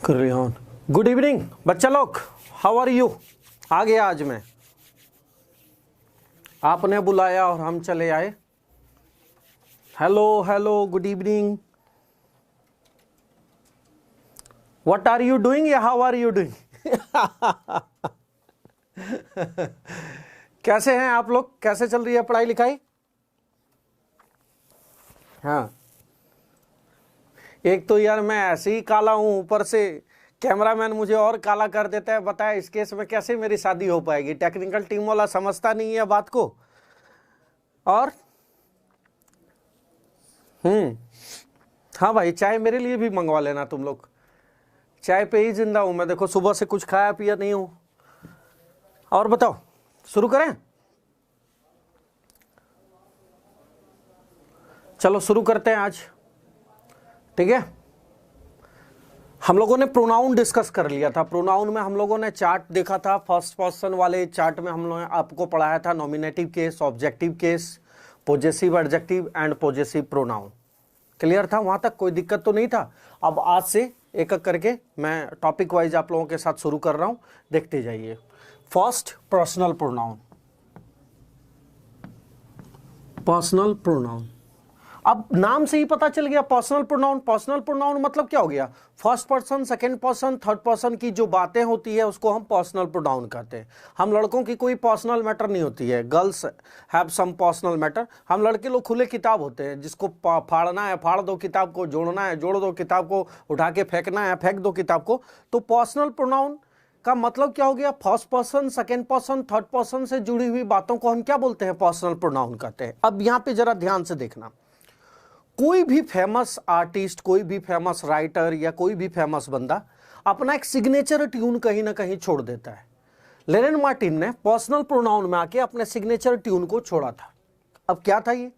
कर रही हूँ। गुड इवनिंग बच्चा लोग, हाउ आर यू। आ गया आज मैं, आपने बुलाया और हम चले आए। Hello hello, good evening. What are you doing या हाउ आर यू डूइंग। कैसे हैं आप लोग, कैसे चल रही है पढ़ाई लिखाई। हाँ, एक तो यार मैं ऐसे ही काला हूं, ऊपर से कैमरामैन मुझे और काला कर देता है। बताया इस केस में कैसे मेरी शादी हो पाएगी। टेक्निकल टीम वाला समझता नहीं है बात को। और हाँ भाई, चाय मेरे लिए भी मंगवा लेना तुम लोग। चाय पे ही जिंदा हूं मैं, देखो सुबह से कुछ खाया पिया नहीं हूं। और बताओ, शुरू करें। चलो शुरू करते हैं आज, ठीक है। हम लोगों ने प्रोनाउन डिस्कस कर लिया था। प्रोनाउन में हम लोगों ने चार्ट देखा था। फर्स्ट पर्सन वाले चार्ट में हम लोगों ने आपको पढ़ाया था nominative case, objective case, possessive adjective and possessive pronoun. Clear था, वहां तक कोई दिक्कत तो नहीं था। अब आज से एक एक करके मैं टॉपिक वाइज आप लोगों के साथ शुरू कर रहा हूं, देखते जाइए। First, personal pronoun. Personal pronoun, अब नाम से ही पता चल गया पर्सनल प्रोनाउन। पर्सनल प्रोनाउन मतलब क्या हो गया, first person, second person, third person की जो बातें होती है उसको हम पर्सनल प्रोनाउन कहते हैं। हम लड़कों की कोई पर्सनल मैटर नहीं होती है। Girls have some personal matter. हम लड़के लोग खुले किताब होते हैं, जिसको फाड़ना है फाड़ दो किताब को, जोड़ना है जोड़ दो किताब को, उठा के फेंकना है फेंक दो किताब को। तो पर्सनल प्रोनाउन का मतलब क्या हो गया, first person, second person, third person से जुड़ी हुई बातों को हम क्या बोलते हैं, पर्सनल प्रोनाउन कहते हैं। अब यहां पे जरा ध्यान से देखना, कोई भी फेमस आर्टिस्ट, कोई भी फेमस राइटर या कोई भी फेमस बंदा अपना एक सिग्नेचर ट्यून कहीं ना कहीं छोड़ देता है। लेनिन मार्टिन ने पर्सनल प्रोनाउन में आके अपने सिग्नेचर ट्यून को छोड़ा था। अब क्या था ये,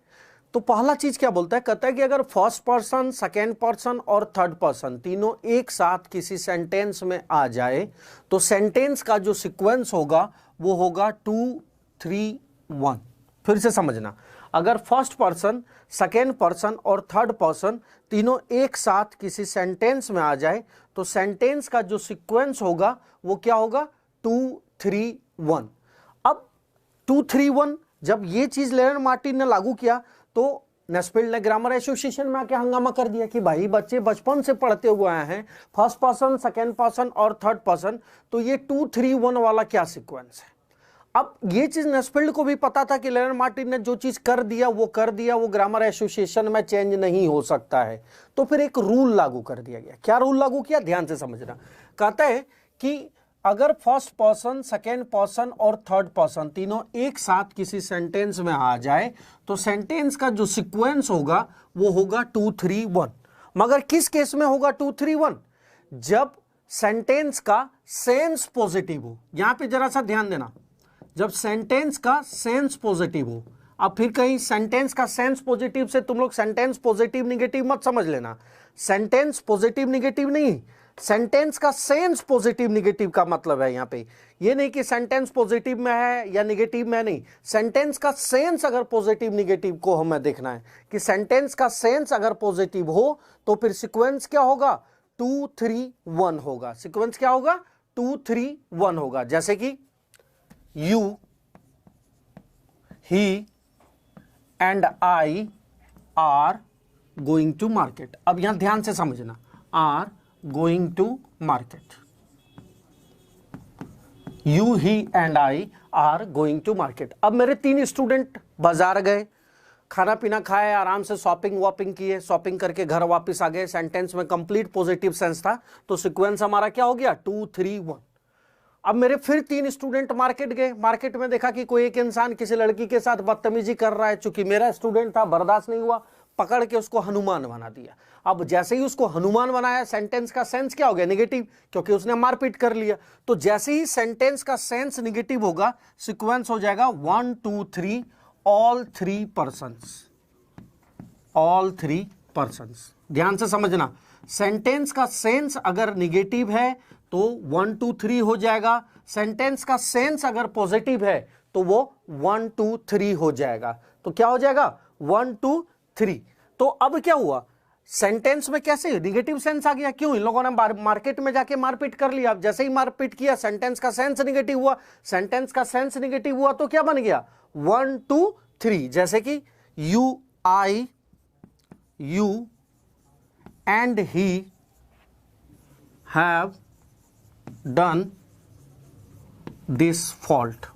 तो पहला चीज क्या बोलता है, कहता है कि अगर फर्स्ट पर्सन, सेकेंड पर्सन और थर्ड पर्सन तीनों एक साथ किसी सेंटेंस में आ जाए तो सेंटेंस का जो सीक्वेंस होगा वो होगा 2, 3, 1। फिर से समझना, अगर फर्स्ट पर्सन, सेकेंड पर्सन और थर्ड पर्सन तीनों एक साथ किसी सेंटेंस में आ जाए तो सेंटेंस का जो सीक्वेंस होगा वो क्या होगा, 2, 3, 1। अब 2, 3, 1 जब ये चीज लेनिन मार्टिन ने लागू किया तो नेस्फील्ड ने ग्रामर एसोसिएशन में आके हंगामा कर दिया कि भाई बच्चे बचपन से पढ़ते हुए आए हैं फर्स्ट पर्सन, सेकेंड पर्सन और थर्ड पर्सन, तो ये 2, 3, 1 वाला क्या सीक्वेंस है। अब ये चीज नेस्फील्ड को भी पता था कि लेनिन मार्टिन ने जो चीज कर दिया, वो ग्रामर एसोसिएशन में चेंज नहीं हो सकता है। तो फिर एक रूल लागू कर दिया गया। क्या रूल लागू किया, ध्यान से समझना। कहता है कि अगर फर्स्ट पर्सन, सेकेंड पर्सन और थर्ड पर्सन तीनों एक साथ किसी सेंटेंस में आ जाए तो सेंटेंस का जो सीक्वेंस होगा वो होगा 2, 3, 1। मगर किस केस में होगा 2, 3, 1, जब सेंटेंस का सेंस पॉजिटिव हो। यहां पे जरा सा ध्यान देना, जब सेंटेंस का सेंस पॉजिटिव हो। अब फिर कहीं सेंटेंस का सेंस पॉजिटिव से तुम लोग सेंटेंस पॉजिटिव निगेटिव मत समझ लेना। सेंटेंस पॉजिटिव निगेटिव नहीं, सेंटेंस का सेंस पॉजिटिव निगेटिव का मतलब है यहां पे ये नहीं कि सेंटेंस पॉजिटिव में है या निगेटिव में, नहीं। सेंटेंस का सेंस अगर पॉजिटिव निगेटिव को हमें देखना है कि सेंटेंस का सेंस अगर पॉजिटिव हो तो फिर सीक्वेंस क्या होगा, 2, 3, 1 होगा। सीक्वेंस क्या होगा, 2, 3, 1 होगा। जैसे कि You, he and I are going to market। अब यहां ध्यान से समझना, are going to market। You, he and I are going to market। अब मेरे 3 स्टूडेंट बाजार गए, खाना पीना खाए, आराम से शॉपिंग वॉपिंग किए, शॉपिंग करके घर वापस आ गए। सेंटेंस में कंप्लीट पॉजिटिव सेंस था तो सीक्वेंस हमारा क्या हो गया, 2, 3, 1। अब मेरे फिर 3 स्टूडेंट मार्केट गए, मार्केट में देखा कि कोई एक इंसान किसी लड़की के साथ बदतमीजी कर रहा है। चूंकि मेरा स्टूडेंट था, बर्दाश्त नहीं हुआ, पकड़ के उसको हनुमान बना दिया। अब जैसे ही उसको हनुमान बनाया, सेंटेंस का सेंस क्या हो गया, नेगेटिव, क्योंकि उसने मारपीट कर लिया। तो जैसे ही सेंटेंस का सेंस नेगेटिव होगा, सीक्वेंस हो जाएगा 1, 2, 3, ऑल 3 पर्सन्स। ऑल 3 पर्सन्स, ध्यान से समझना। सेंटेंस का सेंस अगर निगेटिव है तो 1, 2, 3 हो जाएगा। सेंटेंस का सेंस अगर पॉजिटिव है तो वो 1, 2, 3 हो जाएगा। तो क्या हो जाएगा, 1, 2, 3। तो अब क्या हुआ, सेंटेंस में कैसे निगेटिव सेंस आ गया? क्यों? इन लोगों ने मार्केट में जाके मारपीट कर लिया। अब जैसे ही मारपीट किया सेंटेंस का सेंस निगेटिव हुआ। सेंटेंस का सेंस निगेटिव हुआ तो क्या बन गया? 1 2 3। जैसे कि you and he have done this fault.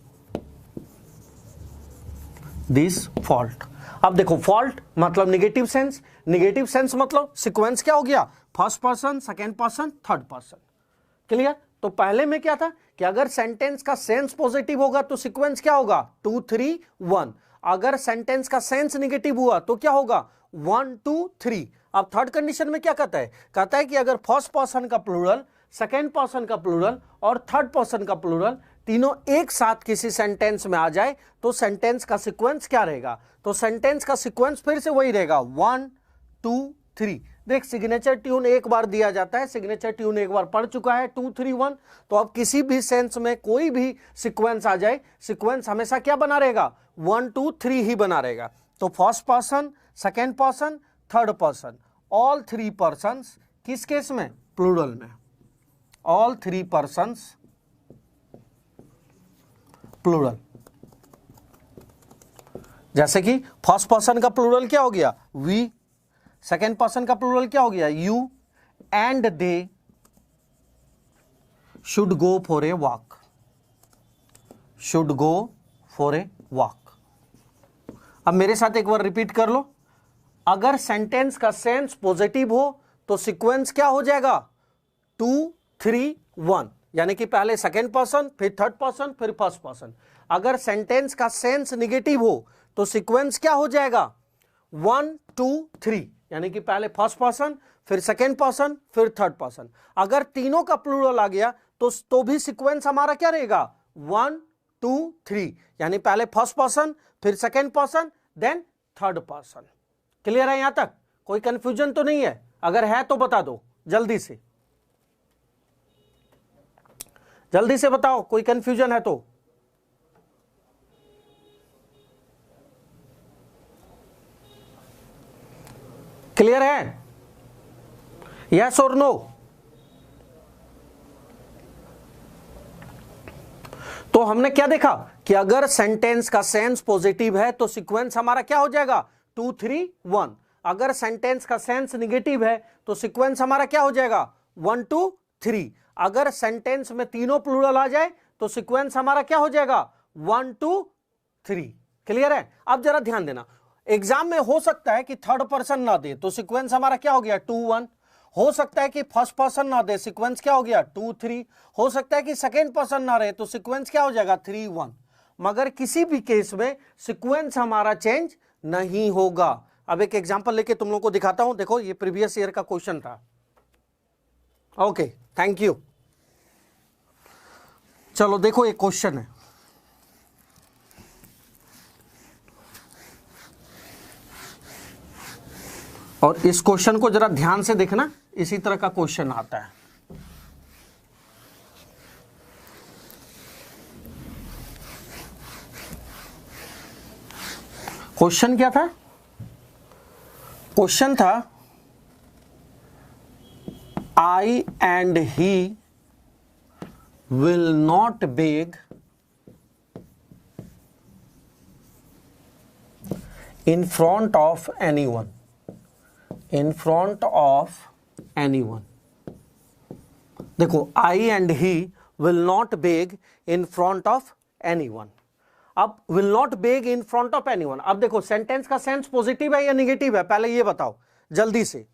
अब देखो फॉल्ट मतलब निगेटिव सेंस, निगेटिव सेंस मतलब सीक्वेंस क्या हो गया? First person, second person, third person. Clear? तो पहले में क्या था कि अगर सेंटेंस का सेंस पॉजिटिव होगा तो सीक्वेंस क्या होगा? 2 3 1। अगर सेंटेंस का सेंस निगेटिव हुआ तो क्या होगा? 1 2 3। अब थर्ड कंडीशन में क्या कहता है? कहता है कि अगर फर्स्ट पर्सन का प्लूरल, सेकेंड पर्सन का प्लूरल और थर्ड पर्सन का प्लूरल तीनों एक साथ किसी सेंटेंस में आ जाए तो सेंटेंस का सीक्वेंस क्या रहेगा? तो सेंटेंस का सीक्वेंस फिर से वही रहेगा 1 2 3। देख सिग्नेचर ट्यून एक बार दिया जाता है, सिग्नेचर ट्यून एक बार पढ़ चुका है 2 3 1। तो अब किसी भी सेंस में कोई भी सीक्वेंस आ जाए, सीक्वेंस हमेशा क्या बना रहेगा? 1 2 3 ही बना रहेगा। तो first person, second person, third person, all three persons किस केस में? प्लूरल में। All three persons plural. जैसे कि फर्स्ट पर्सन का प्लूरल क्या हो गया? वी। सेकेंड पर्सन का प्लूरल क्या हो गया? You. And they should go for a walk. Should go for a walk. अब मेरे साथ एक बार रिपीट कर लो। अगर सेंटेंस का सेंस पॉजिटिव हो तो सीक्वेंस क्या हो जाएगा? 2 3 1, यानी कि पहले सेकेंड पर्सन, फिर थर्ड पर्सन, फिर फर्स्ट पर्सन। अगर सेंटेंस का सेंस निगेटिव हो तो सीक्वेंस क्या हो जाएगा? 1 2 3, यानी कि पहले फर्स्ट पर्सन, फिर सेकेंड पर्सन, फिर थर्ड पर्सन। अगर तीनों का प्लूरल आ गया तो भी सीक्वेंस हमारा क्या रहेगा? 1 2 3, यानी पहले फर्स्ट पर्सन, फिर second person, then third person. Clear है यहां तक? कोई कंफ्यूजन तो नहीं है? अगर है तो बता दो जल्दी से, जल्दी से बताओ कोई कंफ्यूजन है तो। क्लियर है? यस और नो? तो हमने क्या देखा कि अगर सेंटेंस का सेंस पॉजिटिव है तो सीक्वेंस हमारा क्या हो जाएगा? 2 3 1। अगर सेंटेंस का सेंस निगेटिव है तो सीक्वेंस हमारा क्या हो जाएगा? 1 2 3। अगर सेंटेंस में तीनों प्लूरल आ जाए तो सीक्वेंस हमारा क्या हो जाएगा? 1 2 3। क्लियर है? अब जरा ध्यान देना, एग्जाम में हो सकता है कि थर्ड पर्सन ना दे तो सीक्वेंस हमारा क्या हो गया? 2 1। हो सकता है कि फर्स्ट पर्सन ना दे, सीक्वेंस क्या हो गया? 2 3। हो सकता है कि सेकेंड पर्सन ना रहे तो सीक्वेंस क्या हो जाएगा? 3 1। मगर किसी भी केस में सीक्वेंस हमारा चेंज नहीं होगा। अब एक एग्जांपल लेके तुम लोगों को दिखाता हूं। देखो ये प्रीवियस ईयर का क्वेश्चन था। Okay, thank you. चलो देखो एक क्वेश्चन है, और इस क्वेश्चन को जरा ध्यान से देखना, इसी तरह का क्वेश्चन आता है। क्वेश्चन क्या था? क्वेश्चन था I and he will not beg in front of anyone. In front of anyone. देखो I and he will not beg in front of anyone. अब will not beg in front of anyone. अब देखो sentence का sense positive है या negative है? पहले ये बताओ जल्दी से,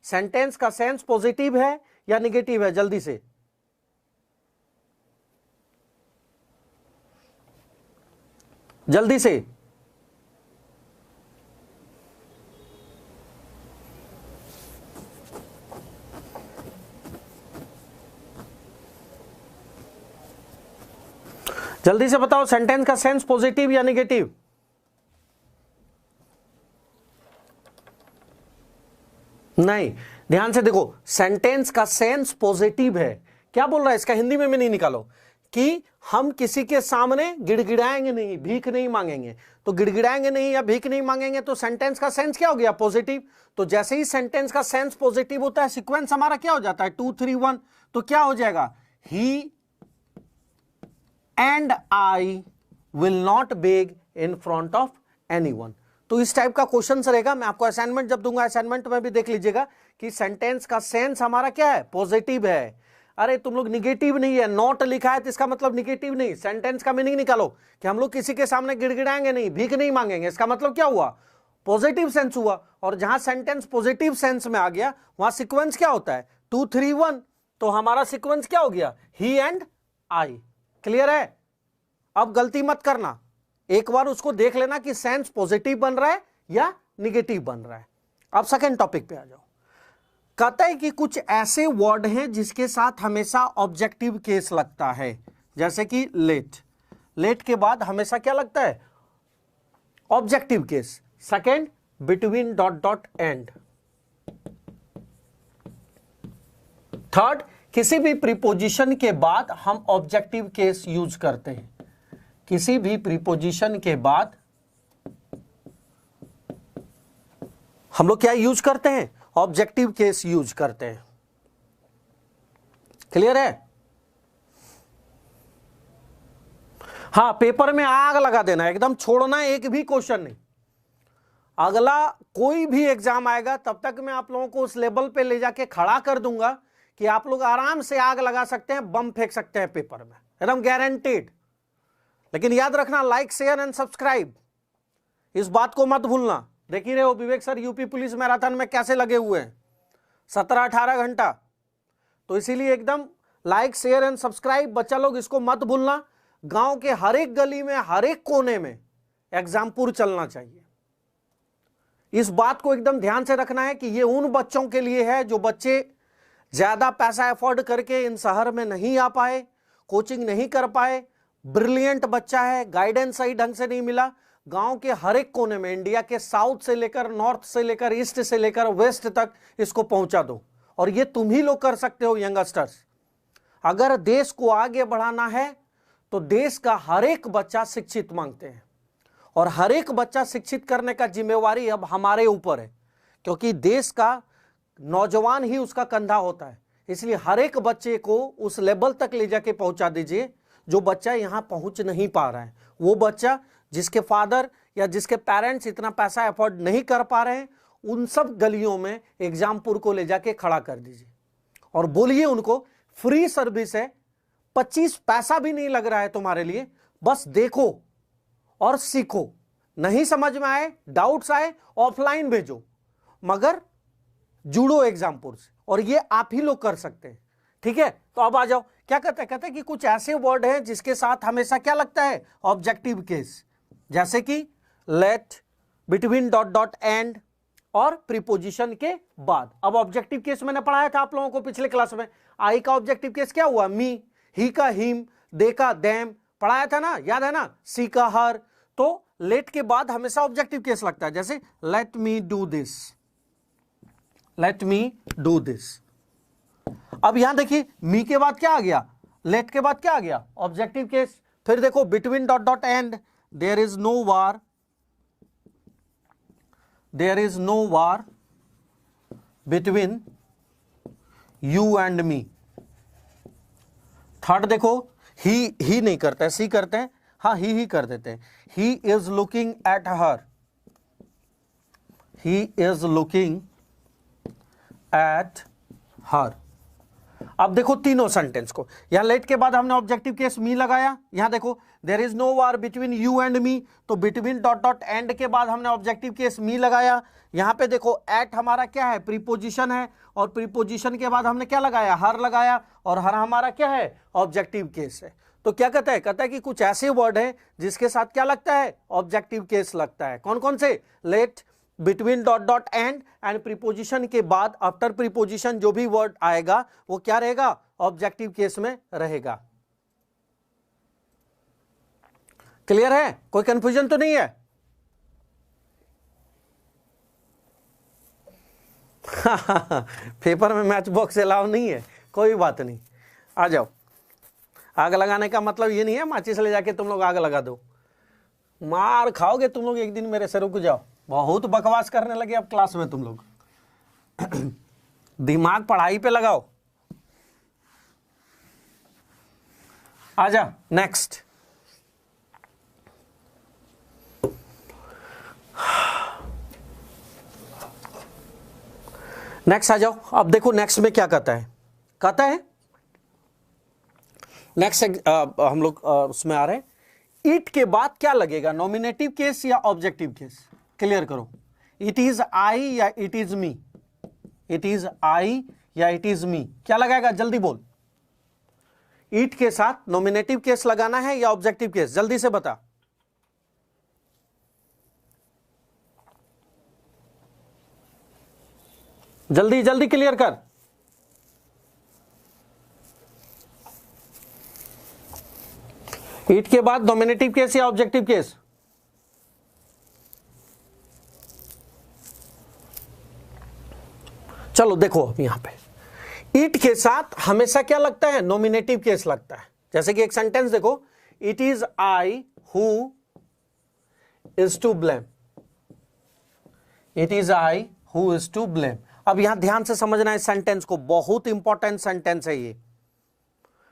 सेंटेंस का सेंस पॉजिटिव है या निगेटिव है? जल्दी से, जल्दी से। जल्दी से बताओ सेंटेंस का सेंस पॉजिटिव या निगेटिव? नहीं, ध्यान से देखो, सेंटेंस का सेंस पॉजिटिव है। क्या बोल रहा है? इसका हिंदी में नहीं निकालो। कि हम किसी के सामने गिड़गिड़ाएंगे नहीं, भीख नहीं मांगेंगे। तो गिड़गिड़ाएंगे नहीं या भीख नहीं मांगेंगे तो सेंटेंस का सेंस क्या हो गया? पॉजिटिव। तो जैसे ही सेंटेंस का सेंस पॉजिटिव होता है, सीक्वेंस हमारा क्या हो जाता है? 2 3 1। तो क्या हो जाएगा? He and I will not beg in front of anyone. तो इस टाइप का क्वेश्चन रहेगा। मैं आपको असाइनमेंट जब दूंगा, असाइनमेंट में भी देख लीजिएगा कि सेंटेंस का सेंस हमारा क्या है? पॉजिटिव है। अरे तुम लोग निगेटिव नहीं है, नॉट लिखा है तो इसका मतलब निगेटिव नहीं। सेंटेंस का मीनिंग निकालो कि हम लोग किसी के सामने गिड़गिड़ाएंगे नहीं, भीख नहीं मांगेंगे, इसका मतलब क्या हुआ? पॉजिटिव सेंस हुआ। और जहां सेंटेंस पॉजिटिव सेंस में आ गया वहां सीक्वेंस क्या होता है? 2 3 1। तो हमारा सीक्वेंस क्या हो गया? ही एंड आई। क्लियर है? अब गलती मत करना, एक बार उसको देख लेना कि सेंस पॉजिटिव बन रहा है या निगेटिव बन रहा है। अब सेकंड टॉपिक पे आ जाओ। कहता है कि कुछ ऐसे वर्ड हैं जिसके साथ हमेशा ऑब्जेक्टिव केस लगता है, जैसे कि लेट। लेट के बाद हमेशा क्या लगता है? Objective case. Second, between dot dot and. Third, किसी भी प्रीपोजिशन के बाद हम ऑब्जेक्टिव केस यूज करते हैं। किसी भी प्रीपोजिशन के बाद हम लोग क्या यूज करते हैं? ऑब्जेक्टिव केस यूज करते हैं। क्लियर है? हां, पेपर में आग लगा देना, एकदम छोड़ना एक भी क्वेश्चन नहीं। अगला कोई भी एग्जाम आएगा तब तक मैं आप लोगों को उस लेवल पे ले जाके खड़ा कर दूंगा कि आप लोग आराम से आग लगा सकते हैं, बम फेंक सकते हैं पेपर में, एकदम गारंटीड। लेकिन याद रखना, लाइक शेयर एंड सब्सक्राइब, इस बात को मत भूलना। देख ही रहे हो विवेक सर यूपी पुलिस मैराथन में कैसे लगे हुए हैं, 17-18 घंटा। तो इसीलिए एकदम लाइक शेयर एंड सब्सक्राइब, बच्चा लोग इसको मत भूलना। गांव के हर एक गली में, हर एक कोने में एग्जामपुर चलना चाहिए। इस बात को एकदम ध्यान से रखना है कि ये उन बच्चों के लिए है जो बच्चे ज्यादा पैसा अफोर्ड करके इन शहर में नहीं आ पाए, कोचिंग नहीं कर पाए, ब्रिलियंट बच्चा है, गाइडेंस सही ढंग से नहीं मिला। गांव के हर एक कोने में, इंडिया के साउथ से लेकर नॉर्थ से लेकर ईस्ट से लेकर वेस्ट तक इसको पहुंचा दो। और ये तुम ही लोग कर सकते हो यंगस्टर्स। अगर देश को आगे बढ़ाना है तो देश का हर एक बच्चा शिक्षित मांगते हैं, और हर एक बच्चा शिक्षित करने का जिम्मेवारी अब हमारे ऊपर है, क्योंकि देश का नौजवान ही उसका कंधा होता है। इसलिए हर एक बच्चे को उस लेवल तक ले जाके पहुंचा दीजिए जो बच्चा यहां पहुंच नहीं पा रहा है। वो बच्चा जिसके फादर या जिसके पेरेंट्स इतना पैसा अफोर्ड नहीं कर पा रहे हैं, उन सब गलियों में एग्जामपुर को ले जाके खड़ा कर दीजिए और बोलिए उनको फ्री सर्विस है, 25 पैसा भी नहीं लग रहा है तुम्हारे लिए, बस देखो और सीखो। नहीं समझ में आए, डाउट्स आए, ऑफलाइन भेजो, मगर जुड़ो एग्जामपुर से। और ये आप ही लोग कर सकते हैं। ठीक है? तो अब आ जाओ, क्या कहते हैं कि कुछ ऐसे वर्ड हैं जिसके साथ हमेशा क्या लगता है? ऑब्जेक्टिव केस, जैसे कि let, between dot dot and और प्रीपोजिशन के बाद। अब ऑब्जेक्टिव केस मैंने पढ़ाया था आप लोगों को पिछले क्लास में। आई का ऑब्जेक्टिव केस क्या हुआ? मी। ही का हिम, दे का देम, पढ़ाया था ना, याद है ना? सी का हर। तो लेट के बाद हमेशा ऑब्जेक्टिव केस लगता है, जैसे let me do this, let me do this. अब यहां देखिए, मी के बाद क्या आ गया? लेट के बाद क्या आ गया? Objective case. फिर देखो between dot dot and, there is no war, there is no war between you and me. Third देखो, ही नहीं करते हैं, सी करते हैं, हाँ ही कर देते हैं। He is looking at her, he is looking at her. अब देखो तीनों सेंटेंस को, यहां लेट के बाद हमने ऑब्जेक्टिव केस मी लगाया। यहां देखो there is no war between you and me, तो बिटवीन डॉट डॉट एंड के बाद हमने ऑब्जेक्टिव केस मी लगाया। यहां पे देखो एट हमारा क्या है? प्रीपोजिशन है, और प्रीपोजिशन के बाद हमने क्या लगाया? हर लगाया, और हर हमारा क्या है? ऑब्जेक्टिव केस है। तो क्या कहता है? कहता है कि कुछ ऐसे वर्ड है जिसके साथ क्या लगता है? ऑब्जेक्टिव केस लगता है। कौन कौन से? Let, between dot dot and preposition के बाद आफ्टर प्रीपोजिशन जो भी वर्ड आएगा वो क्या रहेगा? ऑब्जेक्टिव केस में रहेगा। क्लियर है? कोई कंफ्यूजन तो नहीं है? पेपर में मैच बॉक्स अलाउ नहीं है, कोई बात नहीं, आ जाओ। आग लगाने का मतलब ये नहीं है माचिस ले जाके तुम लोग आग लगा दो, मार खाओगे तुम लोग एक दिन मेरे से। रुक जाओ, बहुत बकवास करने लगे अब क्लास में तुम लोग। दिमाग पढ़ाई पे लगाओ। आजा नेक्स्ट। नेक्स्ट आ जाओ। अब देखो नेक्स्ट में क्या कहता है, कहता है नेक्स्ट हम लोग उसमें आ रहे हैं, इट के बाद क्या लगेगा, नॉमिनेटिव केस या ऑब्जेक्टिव केस? क्लियर करो। इट इज आई या it is me, it is आई या इट इज मी, क्या लगाएगा जल्दी बोल। इट के साथ नॉमिनेटिव केस लगाना है या ऑब्जेक्टिव केस, जल्दी से बता। जल्दी जल्दी क्लियर कर। इट के बाद नॉमिनेटिव केस या ऑब्जेक्टिव केस? चलो देखो अब यहां पे इट के साथ हमेशा क्या लगता है, नॉमिनेटिव केस लगता है। जैसे कि एक सेंटेंस देखो, it is I who is to blame, it is I who is to blame. अब यहां ध्यान से समझना है सेंटेंस को, बहुत इंपॉर्टेंट सेंटेंस है ये।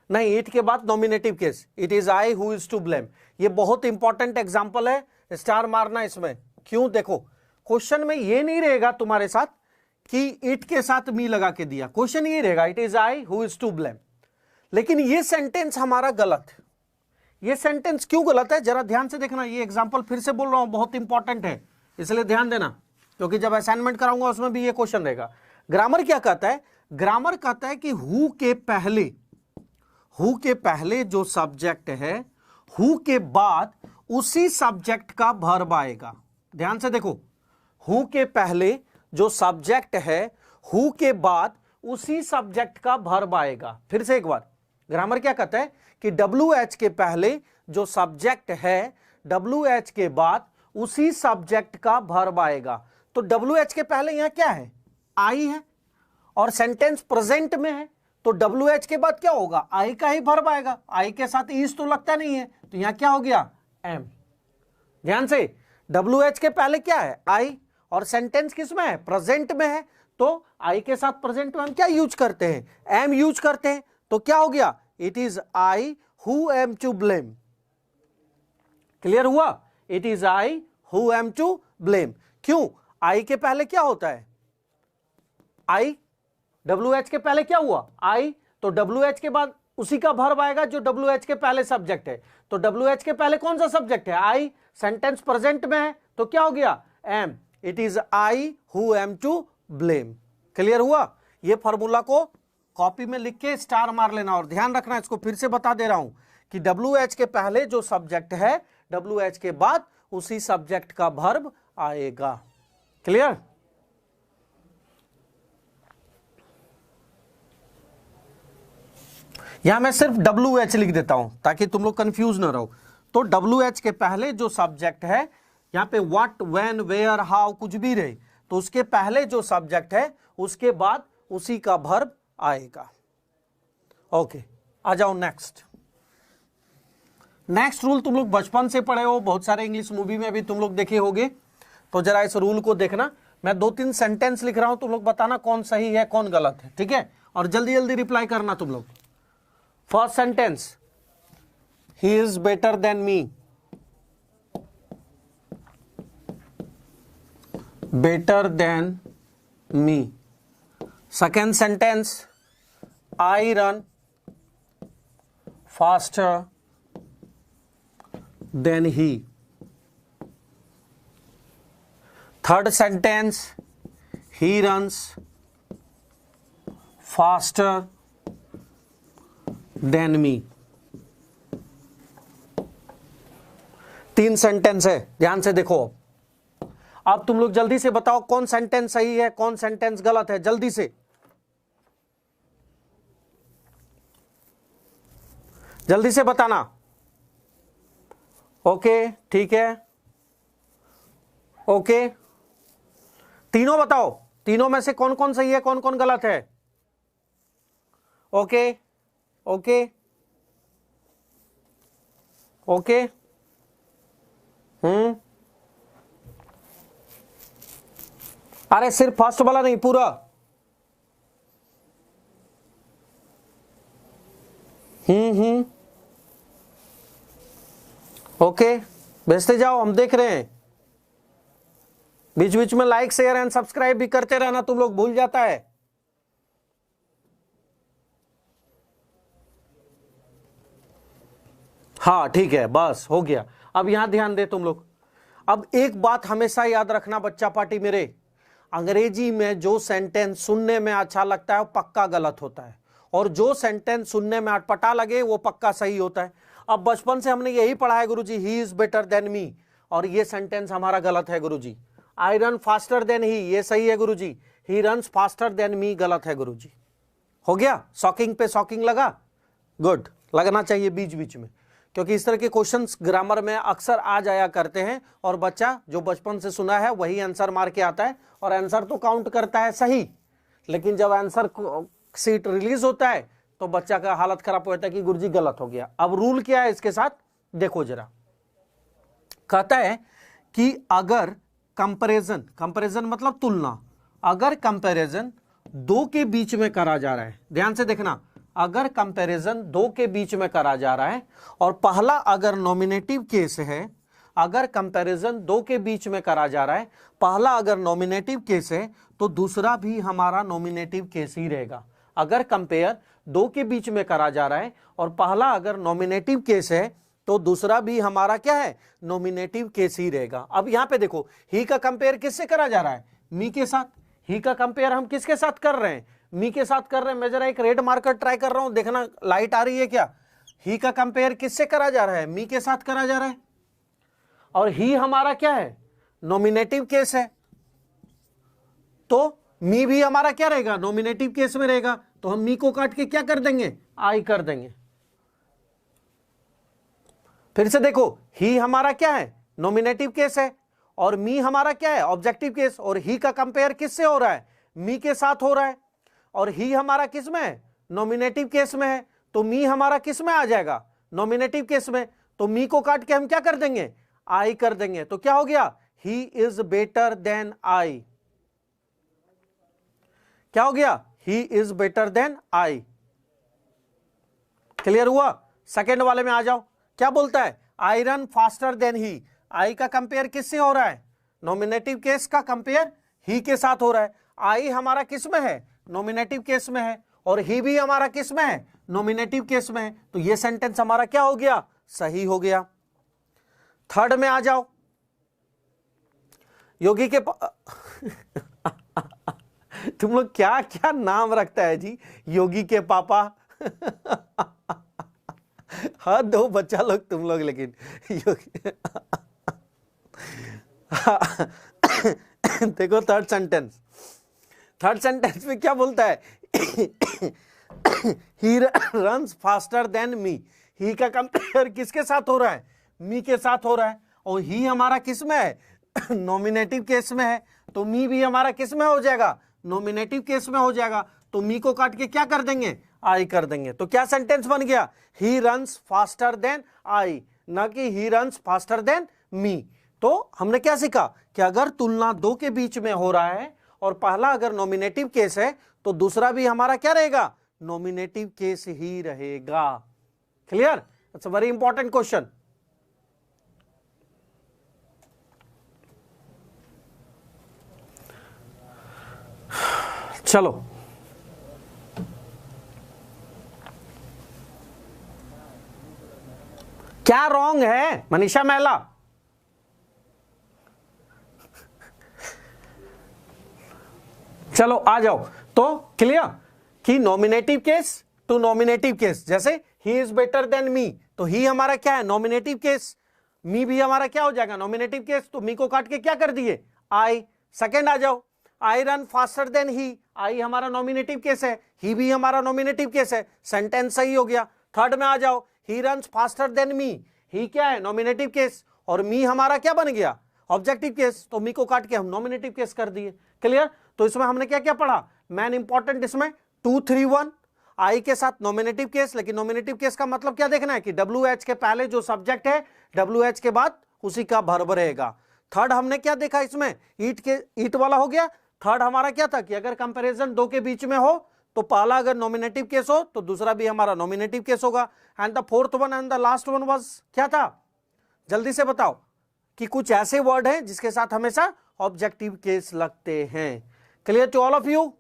नहीं, इट के बाद nominative case, it is I who is to blame, ये बहुत इंपॉर्टेंट एग्जांपल है, स्टार मारना इसमें। क्यों? देखो क्वेश्चन में ये नहीं रहेगा तुम्हारे साथ कि इट के साथ मी लगा के दिया, क्वेश्चन ये रहेगा it is I who is to blame. लेकिन ये सेंटेंस हमारा गलत है। ये सेंटेंस क्यों गलत है जरा ध्यान से देखना। ये एग्जांपल फिर से बोल रहा हूं, बहुत इंपॉर्टेंट है, इसलिए ध्यान देना, क्योंकि जब असाइनमेंट कराऊंगा उसमें भी ये क्वेश्चन रहेगा। ग्रामर क्या कहता है? ग्रामर कहता है कि हु के पहले जो सब्जेक्ट है, हु के बाद उसी सब्जेक्ट का वर्ब आएगा। ध्यान से देखो, हु के पहले जो सब्जेक्ट है, हु के बाद उसी सब्जेक्ट का वर्ब आएगा। फिर से एक बार, ग्रामर क्या कहता है कि WH के पहले जो सब्जेक्ट है, WH के बाद उसी सब्जेक्ट का वर्ब आएगा। तो WH के पहले यहां क्या है, आई है, और सेंटेंस प्रेजेंट में है, तो WH के बाद क्या होगा, आई का ही वर्ब आएगा। आई के साथ इज तो लगता नहीं है, तो यहां क्या हो गया, एम। ध्यान से, WH के पहले क्या है, आई, और सेंटेंस किस में है, प्रेजेंट में है, तो आई के साथ प्रेजेंट में हम क्या यूज करते हैं, एम यूज करते हैं। तो क्या हो गया, it is I who am to blame. Clear हुआ? It is I who am to blame. क्यों? आई के पहले क्या होता है, आई, WH के पहले क्या हुआ, आई, तो WH के बाद उसी का वर्ब आएगा जो WH के पहले सब्जेक्ट है। तो WH के पहले कौन सा सब्जेक्ट है, आई, सेंटेंस प्रेजेंट में है, तो क्या हो गया, am. It is I who am to blame. Clear हुआ? ये फॉर्मूला को कॉपी में लिख के स्टार मार लेना, और ध्यान रखना, इसको फिर से बता दे रहा हूं कि WH के पहले जो सब्जेक्ट है, WH के बाद उसी सब्जेक्ट का वर्ब आएगा। क्लियर? यहां मैं सिर्फ WH लिख देता हूं ताकि तुम लोग कंफ्यूज ना रहो। तो WH के पहले जो सब्जेक्ट है, यहां पे व्हाट, व्हेन, वेयर, हाउ कुछ भी रहे, तो उसके पहले जो सब्जेक्ट है उसके बाद उसी का वर्ब आएगा। ओके, आ जाओ नेक्स्ट। नेक्स्ट रूल तुम लोग बचपन से पढ़े हो, बहुत सारे इंग्लिश मूवी में भी तुम लोग देखे होंगे, तो जरा इस रूल को देखना। मैं 2-3 सेंटेंस लिख रहा हूं, तुम लोग बताना कौन सही है कौन गलत है, ठीक है? और जल्दी जल्दी रिप्लाई करना तुम लोग। First sentence, he is better than me, better than me. Second sentence, I run faster than he. Third sentence, he runs faster than me. 3 sentence है, ध्यान से देखो। अब तुम लोग जल्दी से बताओ कौन सेंटेंस सही है कौन सेंटेंस गलत है, जल्दी से, जल्दी से बताना। ओके, ठीक है, ओके, तीनों बताओ, तीनों में से कौन कौन सही है कौन कौन गलत है। Okay, okay, okay. अरे सिर्फ फर्स्ट वाला नहीं, पूरा। ओके, भेजते जाओ, हम देख रहे हैं। बीच बीच में लाइक शेयर एंड सब्सक्राइब भी करते रहना, तुम लोग भूल जाता है। हाँ ठीक है, बस हो गया। अब यहां ध्यान दे तुम लोग। अब एक बात हमेशा याद रखना बच्चा पार्टी मेरे, अंग्रेजी में जो सेंटेंस सुनने में अच्छा लगता है वो पक्का गलत होता है, और जो सेंटेंस सुनने में अटपटा लगे वो पक्का सही होता है। अब बचपन से हमने यही पढ़ा है गुरुजी, he is better than me, और ये सेंटेंस हमारा गलत है गुरुजी। I run faster than he, ये सही है गुरुजी। He runs faster than me गलत है गुरुजी। हो गया? शॉकिंग पे शॉकिंग लगा? गुड, लगना चाहिए बीच बीच में, क्योंकि इस तरह के क्वेश्चंस ग्रामर में अक्सर आ जाया करते हैं, और बच्चा जो बचपन से सुना है वही आंसर मार के आता है, और आंसर तो काउंट करता है सही, लेकिन जब आंसर सीट रिलीज होता है तो बच्चा का हालत खराब हो जाता है कि गुरुजी गलत हो गया। अब रूल क्या है इसके साथ, देखो जरा। कहता है कि अगर कंपैरिजन, कंपैरिजन मतलब तुलना, अगर कंपैरिजन दो के बीच में करा जा रहा है, ध्यान से देखना, अगर कंपैरिजन दो के बीच में करा जा रहा है और पहला अगर नॉमिनेटिव केस है, अगर कंपैरिजन दो के बीच में करा जा रहा है, पहला अगर नॉमिनेटिव केस है तो दूसरा भी हमारा नॉमिनेटिव केस ही रहेगा। अगर कंपेयर दो के बीच में करा जा रहा है और पहला अगर नॉमिनेटिव केस है तो दूसरा भी हमारा क्या है, नॉमिनेटिव केस ही रहेगा। अब यहां पे देखो, ही का कंपेयर किससे करा जा रहा है, मी के साथ। ही का कंपेयर हम किसके साथ कर रहे हैं, मी के साथ कर रहे हैं। मैं जरा एक रेड मार्कर ट्राई कर रहा हूं, देखना लाइट आ रही है क्या। ही का कंपेयर किससे करा जा रहा है, मी के साथ करा जा रहा है, और ही हमारा क्या है, नॉमिनेटिव केस है, तो मी भी हमारा क्या रहेगा, नॉमिनेटिव केस में रहेगा। तो हम मी को काट के क्या कर देंगे, आई कर देंगे। फिर से देखो, ही हमारा क्या है, नॉमिनेटिव केस है, और मी हमारा क्या है, ऑब्जेक्टिव केस, और ही का कंपेयर किससे हो रहा है, मी के साथ हो रहा है, और ही हमारा किस में है, नॉमिनेटिव केस में है, तो मी हमारा किस में आ जाएगा, नॉमिनेटिव केस में। तो मी को काट के हम क्या कर देंगे, आई कर देंगे। तो क्या हो गया, he is better than I. क्या हो गया, he is better than I. Clear हुआ? सेकेंड वाले में आ जाओ, क्या बोलता है, I run faster than he. I का कंपेयर किससे हो रहा है, नॉमिनेटिव केस का कंपेयर ही के साथ हो रहा है। आई हमारा किस में है, नॉमिनेटिव केस में है, और ही भी हमारा किस में है, नॉमिनेटिव केस में है। तो ये सेंटेंस हमारा क्या हो गया, सही हो गया। थर्ड में आ जाओ, योगी के तुम लोग क्या क्या नाम रखता है जी, योगी के पापा हाँ, दो बच्चा लोग तुम लोग, लेकिन योगी देखो थर्ड सेंटेंस, थर्ड सेंटेंस में क्या बोलता है he runs faster than me. He का कंपेयर किसके साथ हो रहा है, मी के साथ हो रहा है, और ही हमारा किस में है, नॉमिनेटिव केस में है, तो मी भी हमारा किस में हो जाएगा, नॉमिनेटिव केस में हो जाएगा। तो मी को काट के क्या कर देंगे, आई कर देंगे। तो क्या सेंटेंस बन गया, he runs faster than I, ना कि he runs faster than me. तो हमने क्या सीखा कि अगर तुलना दो के बीच में हो रहा है और पहला अगर नॉमिनेटिव केस है तो दूसरा भी हमारा क्या रहेगा, नॉमिनेटिव केस ही रहेगा। Clear? It's a very important question. चलो, क्या रॉन्ग है मनीषा महिला? चलो आ जाओ। तो क्लियर कि nominative case to nominative case, जैसे he is better than me, तो ही हमारा क्या है, नॉमिनेटिव केस, मी भी हमारा क्या हो जाएगा, नॉमिनेटिव केस। तो मी को काट के क्या कर दिए, आई। सेकेंड आ जाओ, I run faster than he, I हमारा नॉमिनेटिव केस है, ही भी हमारा नॉमिनेटिव केस है, सेंटेंस सही हो गया। थर्ड में आ जाओ, he runs faster than me, he क्या है, नॉमिनेटिव केस, और मी हमारा क्या बन गया, ऑब्जेक्टिव केस। तो मी को काट के हम नॉमिनेटिव केस कर दिए। क्लियर? तो इसमें हमने क्या क्या पढ़ा, मैन इंपॉर्टेंट इसमें 2 3 1, आई के साथ नॉमिनेटिव केस, लेकिन नॉमिनेटिव केस का मतलब क्या देखना है कि WH के पहले जो सब्जेक्ट है WH के बाद उसी का वर्ब रहेगा। थर्ड हमने क्या देखा इसमें, ईट वाला हो गया। थर्ड हमारा क्या था कि अगर कंपैरिजन दो के बीच में हो तो पहला अगर नॉमिनेटिव केस हो तो दूसरा भी हमारा नॉमिनेटिव केस होगा। And the fourth one and the last one was क्या था, जल्दी से बताओ, कि कुछ ऐसे वर्ड हैं जिसके साथ हमेशा ऑब्जेक्टिव केस लगते हैं। Clear to all of you?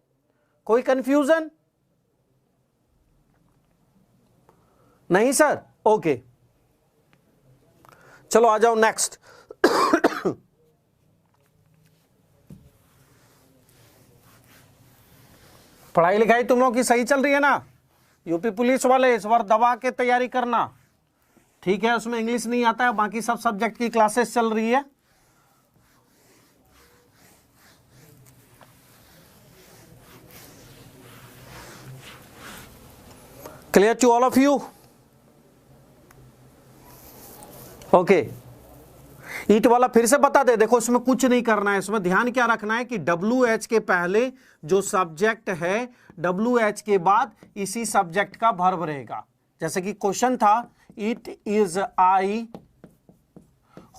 कोई कंफ्यूजन नहीं सर? ओके, चलो आ जाओ नेक्स्ट। पढ़ाई लिखाई तुम लोग की सही चल रही है ना? यूपी पुलिस वाले इस बार दबा के तैयारी करना, ठीक है? उसमें इंग्लिश नहीं आता है, बाकी सब सब्जेक्ट की क्लासेस चल रही है। Clear to all of you? Okay, ईट वाला फिर से बता दे। देखो इसमें कुछ नहीं करना है, इसमें ध्यान क्या रखना है कि WH के पहले जो सब्जेक्ट है WH के बाद इसी सब्जेक्ट का वर्ब रहेगा। जैसे कि क्वेश्चन था it is I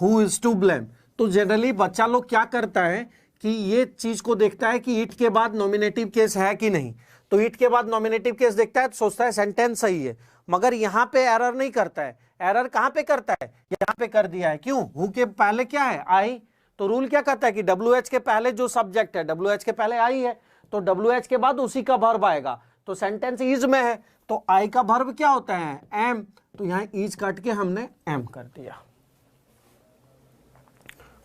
who is to blame, तो जनरली बच्चा लोग क्या करता है कि ये चीज को देखता है कि इट के बाद नॉमिनेटिव केस है कि नहीं। तो इट के बाद नॉमिनेटिव केस देखता है तो सोचता है सेंटेंस सही है, मगर यहां पे एरर नहीं करता है। एरर कहां पे करता है, यहां पे कर दिया है। क्यों? हु के पहले क्या है, आई। तो रूल क्या कहता है कि WH के पहले जो सब्जेक्ट है WH के पहले आई है, तो WH के बाद उसी का वर्ब आएगा। तो सेंटेंस इज में है तो आई का वर्ब क्या होता है, एम। तो यहां इज काट के हमने एम कर दिया।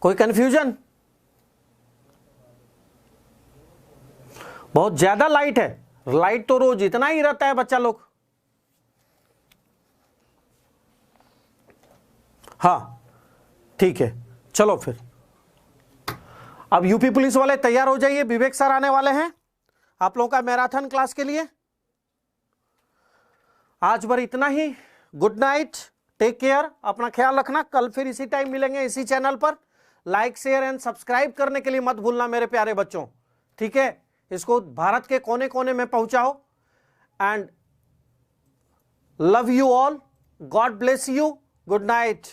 कोई कंफ्यूजन? बहुत ज्यादा लाइट है, लाइट तो रोज इतना ही रहता है बच्चा लोग। हाँ ठीक है, चलो फिर अब यूपी पुलिस वाले तैयार हो जाइए, विवेक सर आने वाले हैं आप लोगों का मैराथन क्लास के लिए। आज भर इतना ही, गुड नाइट, टेक केयर, अपना ख्याल रखना। कल फिर इसी टाइम मिलेंगे इसी चैनल पर। लाइक शेयर एंड सब्सक्राइब करने के लिए मत भूलना मेरे प्यारे बच्चों, ठीक है? इसको भारत के कोने कोने में पहुंचाओ। And love you all, God bless you, good night.